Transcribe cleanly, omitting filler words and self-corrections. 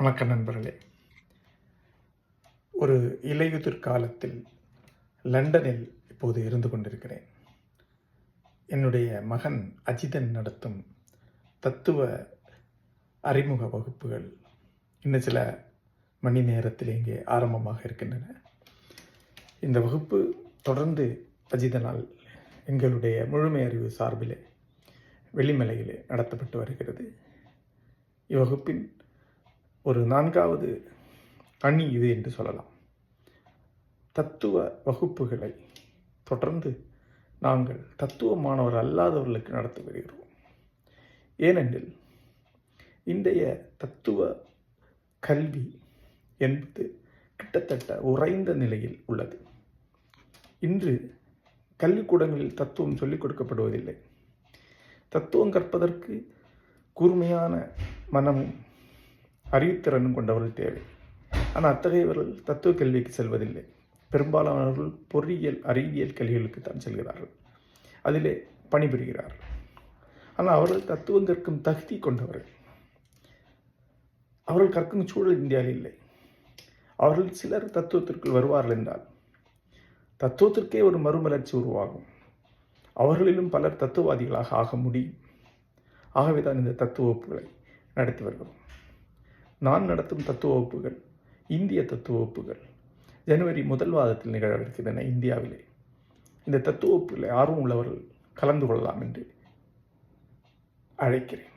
வணக்கம் நண்பர்களே. ஒரு இலையுதிர் காலத்தில் லண்டனில் இப்போது இருந்து கொண்டிருக்கிறேன். என்னுடைய மகன் அஜிதன் நடத்தும் தத்துவ அறிமுக வகுப்புகள் இன்னும் சில மணி நேரத்தில் இங்கே ஆரம்பமாக இருக்கின்றன. இந்த வகுப்பு தொடர்ந்து அஜிதனால் எங்களுடைய முழுமை அறிவு சார்பிலே வெள்ளிமலையிலே நடத்தப்பட்டு வருகிறது. இவ்வகுப்பின் ஒரு 4வது அணி இது என்று சொல்லலாம். தத்துவ வகுப்புகளை தொடர்ந்து நாங்கள் தத்துவ மாணவர் அல்லாதவர்களுக்கு நடத்தி வருகிறோம். ஏனெனில் இன்றைய தத்துவ கல்வி என்பது கிட்டத்தட்ட உறைந்த நிலையில் உள்ளது. இன்று கல்விக்கூடங்களில் தத்துவம் சொல்லிக் கொடுக்கப்படுவதில்லை. தத்துவம் கற்பதற்கு கூர்மையான மனமும் அறிவுத்திறனும் கொண்டவர்கள் தேவை. ஆனால் அத்தகையவர்கள் தத்துவ கல்விக்கு செல்வதில்லை. பெரும்பாலானவர்கள் பொறியியல் அறிவியல் கல்விகளுக்கு தான் செல்கிறார்கள், அதிலே பணிபுரிகிறார்கள். ஆனால் அவர்கள் தத்துவம் கற்கும் தகுதி கொண்டவர்கள். அவர்கள் கற்கும் சூழல் இந்தியாவில் இல்லை. அவர்கள் சிலர் தத்துவத்திற்குள் வருவார்கள் என்றால் தத்துவத்திற்கே ஒரு மறுமலர்ச்சி உருவாகும். அவர்களிலும் பலர் தத்துவவாதிகளாக ஆக முடியும். ஆகவே தான் இந்த தத்துவ வகுப்புகளை நடத்தி வருகிறோம். நான் நடத்தும் தத்துவ வகுப்புகள் இந்திய தத்துவ வகுப்புகள் ஜனவரி 1 வாரத்தில் நிகழவிருக்கின்றன இந்தியாவிலே. இந்த தத்துவ வகுப்புகளை ஆர்வம் உள்ளவர்கள் கலந்து கொள்ளலாம் என்று அழைக்கிறேன்.